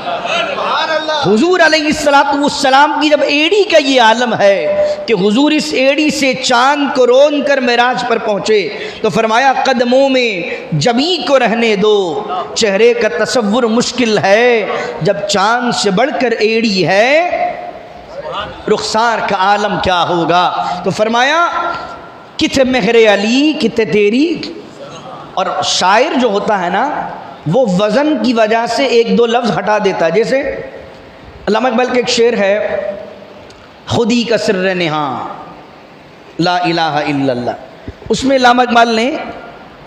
हुजूर अलैहिस्सलाम की जब एड़ी का ये आलम है कि हुजूर इस एड़ी से चांद को रोन कर मेराज पर पहुँचे, तो फरमाया कदमों में जबी को रहने दो, चेहरे का तसव्वुर मुश्किल है। जब चांद से बढ़कर एड़ी है, रुखसार का आलम क्या होगा। तो फरमाया कित मेहरे अली कित तेरी। और शायर जो होता है ना, वो वज़न की वजह से एक दो लफ्ज़ हटा देता है। जैसे अल्लामा इकबाल का एक शेर है, खुदी का सिर्र नेहा ला इलाहा इल्लल्लाह, उसमें अल्लामा इकबाल ने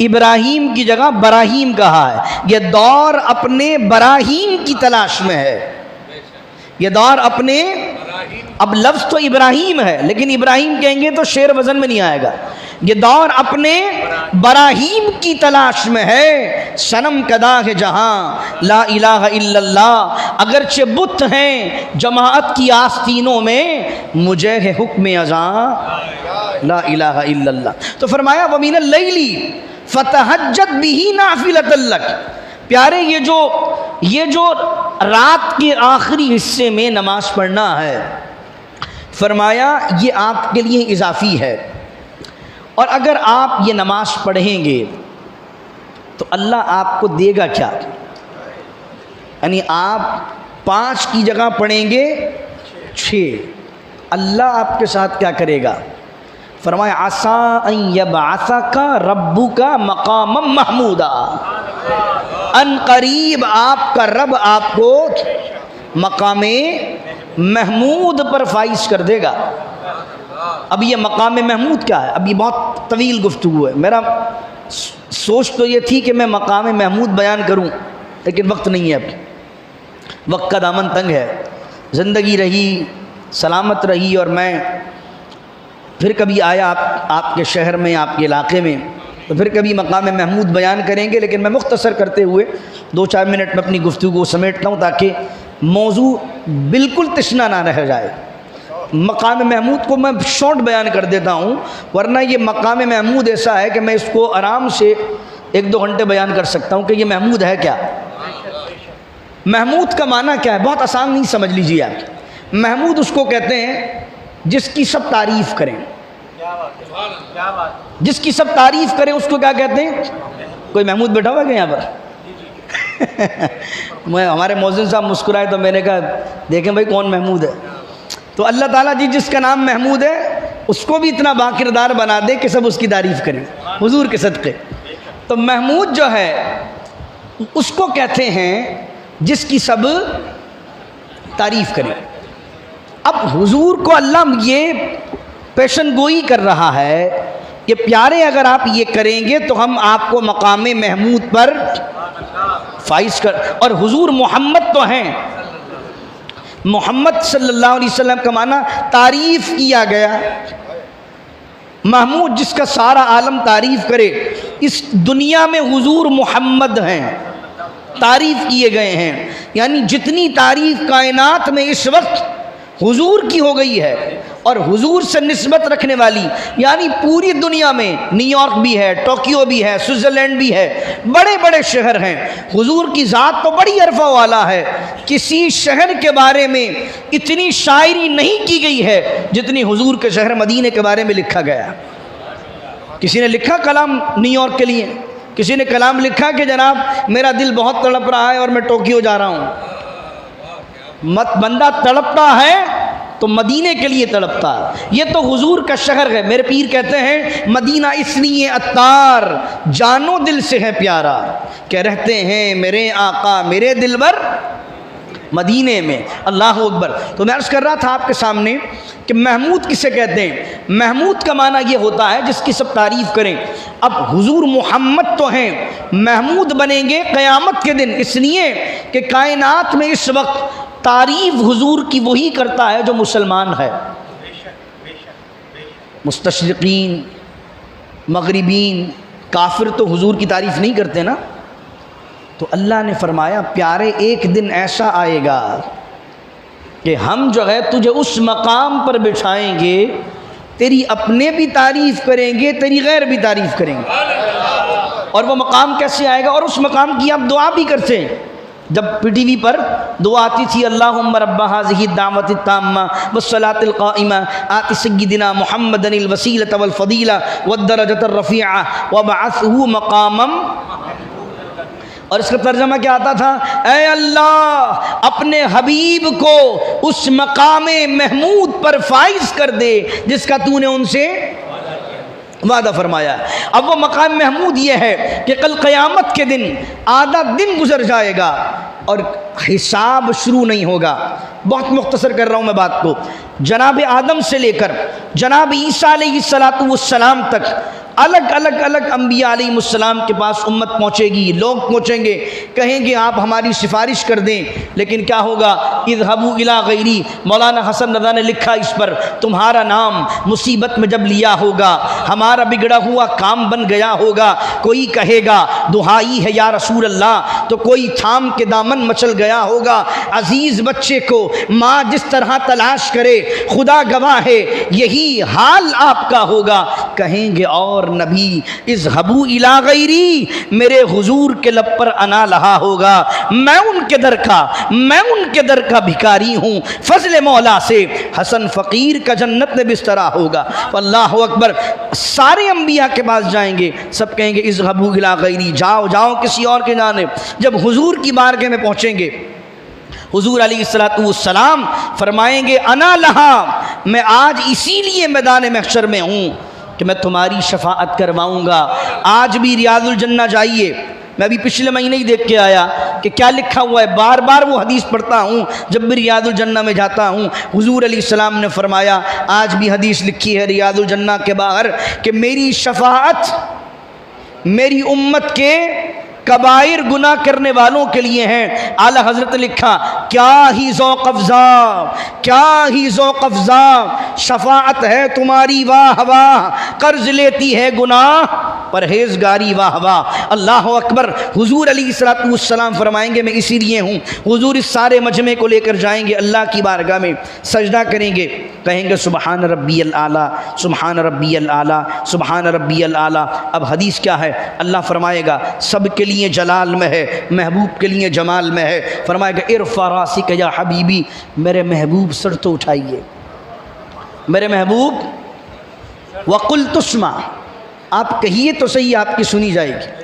इब्राहीम की जगह बराहीम कहा है। यह दौर अपने बराहीम की तलाश में है, यह दौर अपने, अब लफ्ज़ तो इब्राहीम है लेकिन इब्राहीम कहेंगे तो शेर वज़न में नहीं आएगा। ये दौर अपने बराहीम की तलाश में है, सनम कदा है जहाँ ला इलाहा इल्लल्लाह। अगरचे बुत हैं जमाअत की आस्तीनों में, मुझे है हुक्म अज़ां ला इलाहा इल्लल्लाह। तो फरमाया वमीनल लैली फतहज्जत बिही नाफिलतल लक। प्यारे ये जो रात के आखिरी हिस्से में नमाज पढ़ना है, फरमाया ये आपके लिए इजाफ़ी है। और अगर आप ये नमाज पढ़ेंगे तो अल्लाह आपको देगा क्या? यानी आप 5 की जगह पढ़ेंगे 6। अल्लाह आपके साथ क्या करेगा? फरमाया आसा अन यबअसका रब्बुका मकामम महमूदा, अन करीब आपका रब आपको मकामे महमूद पर फाइज कर देगा। अब ये मकामे महमूद क्या है? अब ये बहुत तवील गुफ्तगू है। मेरा सोच तो ये थी कि मैं मकामे महमूद बयान करूं, लेकिन वक्त नहीं है, अब वक्त का दामन तंग है। ज़िंदगी रही, सलामत रही, और मैं फिर कभी आया आपके शहर में, आपके इलाके में, तो फिर कभी मकाम महमूद बयान करेंगे। लेकिन मैं मुख्तसर करते हुए 2-4 मिनट में अपनी गुफ्तगू को समेटता हूँ, ताकि मौजू बिल्कुल तशना ना रह जाए। मकाम महमूद को मैं शॉर्ट बयान कर देता हूँ, वरना ये मकाम महमूद ऐसा है कि मैं इसको आराम से 1-2 घंटे बयान कर सकता हूँ कि ये महमूद है क्या। महमूद का माना क्या है? बहुत आसान नहीं, समझ लीजिए आप। महमूद उसको कहते हैं जिसकी सब तारीफ़ करें। जिसकी सब तारीफ़ करें उसको क्या कहते हैं? कोई महमूद बैठा हुआ है यहाँ पर? मैं हमारे मौज़िन साहब मुस्कुराए तो मैंने कहा देखें भाई कौन महमूद है। तो अल्लाह ताला जी जिसका नाम महमूद है उसको भी इतना बाकिरदार बना दे कि सब उसकी तारीफ़ करें हुजूर के सदक़े। तो महमूद जो है उसको कहते हैं जिसकी सब तारीफ़ करें। अब हुजूर को अल्लाह ये पेशन गोई कर रहा है कि प्यारे अगर आप ये करेंगे तो हम आपको मकाम महमूद पर फाइज कर। और हुजूर मोहम्मद तो हैं, मोहम्मद सल्लल्लाहु अलैहि वसल्लम का माना तारीफ़ किया गया। महमूद जिसका सारा आलम तारीफ़ करे, इस दुनिया में हुजूर मोहम्मद हैं, तारीफ़ किए गए हैं। यानी जितनी तारीफ़ कायनात में इस वक्त हुजूर की हो गई है, और हुजूर से निस्बत रखने वाली यानी पूरी दुनिया में, न्यूयॉर्क भी है, टोक्यो भी है, स्विट्ज़रलैंड भी है, बड़े बड़े शहर हैं। हुजूर की ज़ात तो बड़ी अरफा वाला है। किसी शहर के बारे में इतनी शायरी नहीं की गई है जितनी हुजूर के शहर मदीने के बारे में लिखा गया। किसी ने लिखा कलाम न्यूयॉर्क के लिए, किसी ने कलाम लिखा कि जनाब मेरा दिल बहुत तड़प रहा है और मैं टोक्यो जा रहा हूँ। मत बंदा तड़पता है तो मदीने के लिए तड़पता है। ये तो हुजूर का शहर है। मेरे पीर कहते हैं मदीना इसलिए अत्तार जानो दिल से है प्यारा, क्या रहते हैं मेरे आका मेरे दिलबर मदीने में। अल्लाह अकबर। तो मैं अर्ज़ कर रहा था आपके सामने कि महमूद किसे कहते हैं। महमूद का माना ये होता है जिसकी सब तारीफ़ करें। अब हुजूर मोहम्मद तो हैं, महमूद बनेंगे क़यामत के दिन, इसलिए कि कायनात में इस वक्त तारीफ़ हुजूर की वही करता है जो मुसलमान है। मुस्तशरिकीन, मगरिबीन, काफिर तो हुजूर की तारीफ़ नहीं करते ना। तो अल्लाह ने फरमाया प्यारे एक दिन ऐसा आएगा कि हम जो है तुझे उस मकाम पर बिठाएंगे, तेरी अपने भी तारीफ़ करेंगे, तेरी गैर भी तारीफ़ करेंगे। और वो मकाम कैसे आएगा? और उस मकाम की आप दुआ भी करते हैं। जब पीटीवी पर दुआ आती थी अल्लाहुम्मा रब्बा हाज़िही दावति ताम्मा वस्सलातिल क़ाइमा आति सय्यिदिना मुहम्मदनिल वसीलत वल फ़दीला वद्दरजतर रफ़ीआ वबअसहु मक़ामम। और इसका तर्जमा क्या आता था? ऐ अल्लाह अपने हबीब को उस मकामे महमूद पर फाइज कर दे जिसका तूने उनसे वादा फरमाया। अब वो मकाम महमूद ये है कि कल क़यामत के दिन आधा दिन गुजर जाएगा और हिसाब शुरू नहीं होगा। बहुत मुख्तसर कर रहा हूँ मैं बात को। जनाब आदम से लेकर जनाब ईसा अलैहिस्सलातु वस्सलाम तक अलग अलग अलग अम्बिया अलैहिमुस्सलाम के पास उम्मत पहुँचेगी, लोग पहुँचेंगे, कहेंगे आप हमारी सिफारिश कर दें। लेकिन क्या होगा? इज़हबू इला गैरी। मौलाना हसन रज़ा ने लिखा इस पर, तुम्हारा नाम मुसीबत में जब लिया होगा, हमारा बिगड़ा हुआ काम बन गया होगा, कोई कहेगा दुहाई है या रसूल अल्लाह, तो कोई थाम के दामन मचल गया होगा। अजीज़ बच्चे को माँ जिस तरह तलाश करे, खुदा गवाह है यही हाल आपका होगा। कहेंगे और नबी इज़हबू इला गैरी, मेरे हुजूर के लब पर अना लहा होगा, मैं उनके दर का भिखारी हूँ, फजल मौला से हसन फ़कीर का जन्नत में बिस्तरा होगा। अल्लाह अकबर। सारे अम्बिया के पास जाएंगे, सब कहेंगे इज़हबू इला गैरी, जाओ जाओ किसी और के जानिब। जब हुजूर की बारगाह में पहुँचेंगे, हुजूर अलैहिस्सलाम फरमाएंगे अना लहा, मैं आज इसीलिए मैदान महशर में हूँ कि मैं तुम्हारी शफाअत करवाऊँगा। आज भी रियाजुल जन्ना जाइए, मैं अभी पिछले महीने ही देख के आया कि क्या लिखा हुआ है, बार बार वो हदीस पढ़ता हूँ जब भी रियाजुल जन्ना में जाता हूँ। हुजूर अलैहिस्सलाम ने फरमाया, आज भी हदीस लिखी है रियाजुल जन्ना के बाहर कि मेरी शफाअत मेरी उम्मत के कबाइर गुनाह करने वालों के लिए हैं। आला हजरत ने लिखा, क्या ही ज़ौक़ अफ़ज़ा शफाअत है तुम्हारी, वाह वाह, कर्ज लेती है गुनाह परहेजगारी, वाह वाह, अल्लाह अकबर। हुजूर अलैहिस्सलाम फरमाएंगे मैं इसीलिए हूँ। हुजूर इस सारे मजमे को लेकर जाएंगे अल्लाह की बारगाह में, सजदा करेंगे, कहेंगे सुबहान रब्बियल आला, सुबहान रब्बियल आला, सुबहान रब्बियल आला। अब हदीस क्या है, अल्लाह फरमाएगा सब के लिए जलाल में है, महबूब के लिए जमाल में है। फरमाएगा इरफ़ा रासिक या हबीबी, मेरे महबूब सर तो उठाइए, मेरे महबूब, वकुल तुस्मा, आप कहिए तो सही आपकी सुनी जाएगी।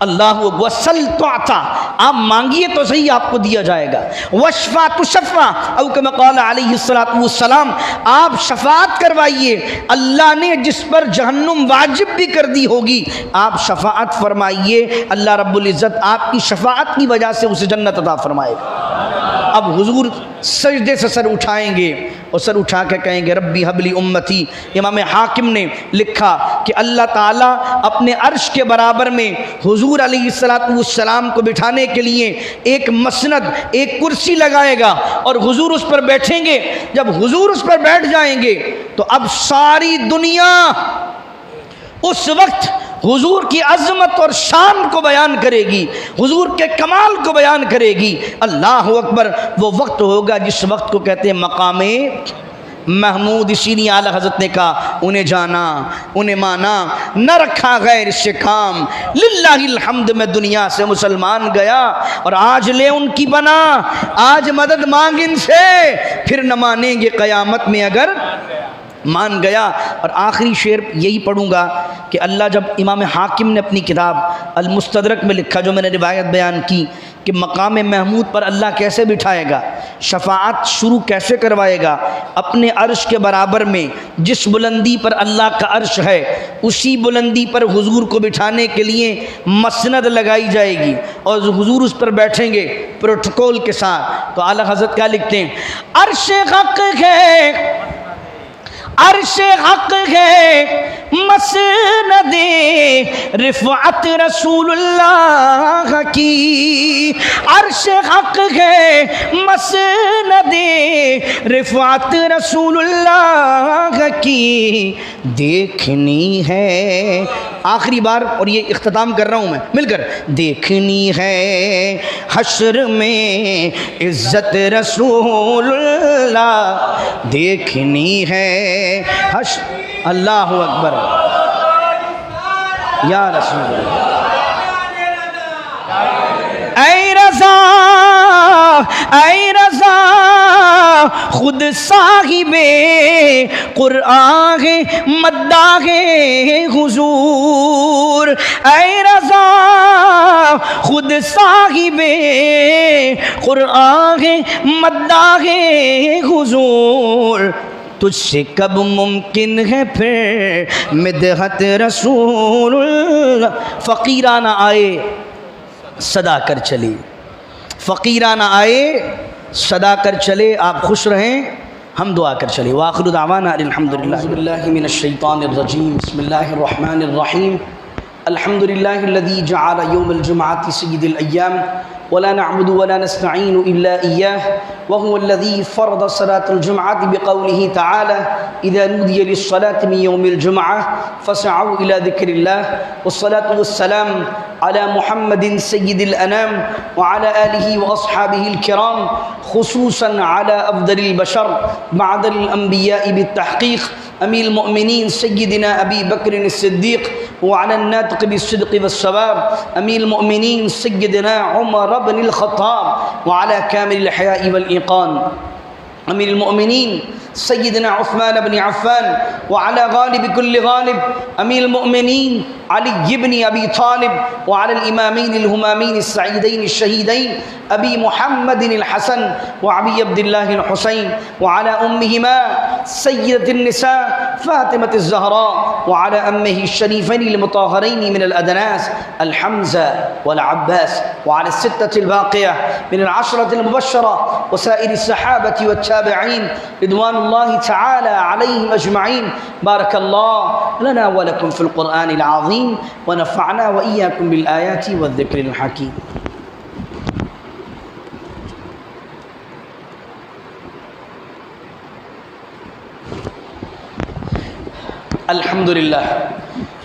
अल्लाह वसल तो आता, आप मांगिए तो सही आपको दिया जाएगा। वशफा तो शफ़ा औ कमा क़ाला अलैहिस्सलातु वस्सलाम, आप शफ़ाअत करवाइए, अल्लाह ने जिस पर जहन्नुम वाजिब भी कर दी होगी, आप शफ़ाअत फरमाइए, अल्लाह रब्बुल इज़्ज़त आपकी शफ़ाअत की वजह से उसे जन्नत अता फरमाएगा। अब हुजूर सजदे से सर उठाएंगे और सर उठा के कहेंगे रब्बी हबली उम्मती। इमाम हाकिम ने लिखा कि अल्लाह ताला अपने अर्श के बराबर में हुजूर अलैहिस्सलाम को बिठाने के लिए एक मसनद, एक कुर्सी लगाएगा और हुजूर उस पर बैठेंगे। जब हुजूर उस पर बैठ जाएंगे तो अब सारी दुनिया उस वक्त हुजूर की अज़मत और शान को बयान करेगी, हुजूर के कमाल को बयान करेगी। अल्लाह अकबर। वो वक्त होगा जिस वक्त को कहते हैं मकामे महमूद। इसीलिए आला हज़रत ने कहा उन्हें जाना, उन्हें माना, न रखा गैर इससे काम, लिल्लाहिल हम्द, मैं दुनिया से मुसलमान गया और आज ले उनकी बना, आज मदद मांग इनसे, फिर न मानेंगे क़यामत में अगर मान गया। और आखिरी शेर यही पढ़ूँगा कि अल्लाह जब इमाम हाकिम ने अपनी किताब अल मुस्तदरक में लिखा, जो मैंने रिवायत बयान की कि मकाम महमूद पर अल्लाह कैसे बिठाएगा, शफाअत शुरू कैसे करवाएगा, अपने अर्श के बराबर में जिस बुलंदी पर अल्लाह का अर्श है उसी बुलंदी पर हुजूर को बिठाने के लिए मसनद लगाई जाएगी और हुजूर उस पर बैठेंगे प्रोटोकॉल के साथ। तो आला हज़रत क्या लिखते हैं, अर्श हक़ है, अर्श हक़ है, मसनदे रिफ़अत रसूलुल्लाह की, अर्श हक़ है, मसनदे रिफ़अत रसूलुल्लाह की, देखनी है। आखिरी बार, और ये इख्तिताम कर रहा हूँ मैं मिलकर, देखनी है हश्र में इज़्ज़त रसूलुल्लाह, देखनी है हश। अल्लाहु अकबर या रसूल। ऐ रज़ा, ऐ रज़ा खुद साहिबे क़ुरआन है, मद्दाहे हुजूर, ऐ रज़ा खुद साहिबे क़ुरआन है, मद्दाहे हुजूर, तुझसे कब मुमकिन है फिर मिदहत रसूल। फ़कीराना आए सदा कर चले, फ़कीराना आए सदा कर चले, आप खुश रहें, हम दुआ कर चले। वाखिरु दावाना अल्हम्दुलिल्लाहि बिस्मिल्लाहि मिनश शैतानिर रजीम, बिस्मिल्लाहिर रहमानिर रहीम, अल्हम्दुलिल्लाहिल्लज़ी जअला यौमल जुमअति सय्यिदल अय्याम वला नअबुदु वला नस्तईनु इल्ला इय्याह वहुवल्लज़ी फ़रज़ सलातल जुमअति बिक़ौलिहि तआला इज़ा नूदिया लिस्सलाति मिन यौमिल जुमअह फ़सअऊ इला ज़िक्रिल्लाह वस्सलातु वस्सलाम अला मुहम्मदिन सय्यिदिल अनाम व अला आलिहि व अस्हाबिहिल किराम खुसूसन अला अफ़ज़लिल बशर बअदल अंबियाइ बित्तहक़ीक़ अमीरुल मोमिनीन सय्यिदना अबी बकर सिद्दीक़ व अला नातिक़ बिस्सिद्क़ि वस्सवाब, अमीरुल मोमिनीन सय्यिदना उमर इब्नुल ख़त्ताब व अला कामिलिल हयाइ वल ईक़ान, अमीरुल मोमिनीन सय्यिदना उस्मान इब्न अफ़्फ़ान व अला गालिब कुल्लि गालिब, अमीरुल मोमिनीन अली इब्न अबी तालिब व अला अल इमामैन अल हुमामैन अस्सईदैन अश-शहीदैन अबी मुहम्मद अल हसन व अबी अब्दुल्लाह अल हुसैन व अला उम्मिहिमा सय्यदतिन निसा फातिमत अज़-ज़हरा व अला अम्मिहि शरीफैन अल मुतahहरैन मिन अल अदनास अल हम्ज़ा वल अब्बास व अला सित्ततिल बाक़िया मिन अल अशरतिल मुबश्शरा व साइर अस्सहाबति व ताबिईन रिदवानुल्लाहि तआला अलैहिम अजमईन। बारकल्लाहु लना व लकुम फिल क़ुरआनिल अज़ीम व नफ़अना व इय्याकुम बिल आयाति व ज़िक्रिल हकीम। अल्हम्दुलिल्लाह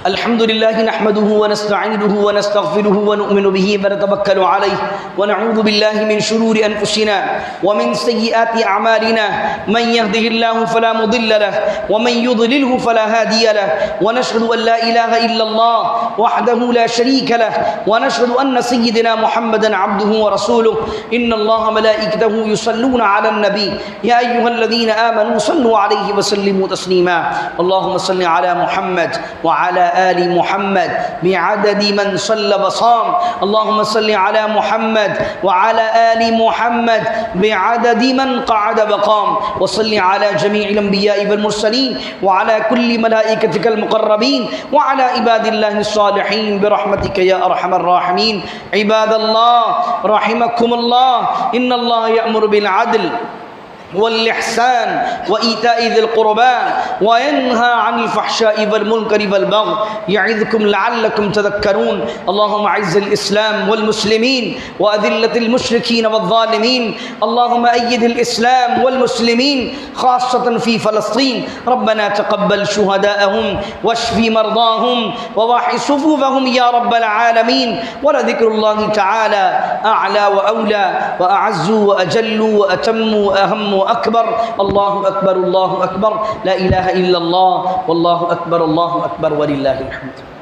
अल्हम्दुलिल्लाह नहमदुहु व नस्तईनुहु व नस्तगफिरुहु व नुमिनु बिही व नतवक्कलु अलैहि व नऊज़ु बिल्लाहि मिन शुरूरि अनफुसिना व मिन सय्यिआति अअमालिना मन यहदिहिल्लाहु फला मुदिल्ल लहु व मन युद्लिलहु फला हादिय लहु व नशहदु अन ला इलाहा इल्लल्लाह वहदहु ला शरीक लहु व नशहदु अन्न सय्यिदना मुहम्मदन अब्दुहु व रसूलुहु इन्नल्लाहा मलाइकतहु युसल्लूना अलन नबी या अय्युहल्लज़ीना आमनू सल्लू अलैहि व सल्लिमू तस्लीमा। अल्लाहुम्मा सल्लि अला मुहम्मद व अला आलि मुहम्मद बिअददि मन सल्ला व साम। अल्लाहुम्मा सल्लि अला मुहम्मद व अला आलि मुहम्मद बिअददि मन क़अद व क़ाम व सल्लि अला जमीइल अंबियाइ वल मुरसलीन व अला कुल्लि मलाइकतिकल मुक़र्रबीन व अला इबादिल्लाहिस सालिहीन बिरहमतिका या अरहमर राहिमीन। इबादल्लाह रहिमकुमुल्लाह, इन्नल्लाह यअमुरु बिल अद्ल वल इहसान व ईताइ ज़िल क़ुरबा व यन्हा अनिल फ़हशाइ वल मुनकरि वल बग़य यइज़ुकुम लअल्लकुम तज़क्करून। अल्लाहुम्मा अइज़्ज़िल इस्लाम वल मुस्लिमीन व अज़िल्लतिल मुशरिकीन वज़्ज़ालिमीन। अल्लाहुम्मा अय्यिदिल इस्लाम वल मुस्लिमीन ख़ास्सतन फ़ी फ़लस्तीन। रब्बना तक़ब्बल शुहदाअहुम वश्फ़ि मरदाहुम व वहि सुफ़ूफ़हुम या रब्बल आलमीन। व लज़िक्रुल्लाहि तआला अअला व औला व अअज़्ज़ु व अजल्लु व अतम्मु व अहम्मु अकबर। अल्लाहु अकबर ला इलाहा इल्लल्लाह वल्लाहु अकबर वलिल्लाहिल हम्द।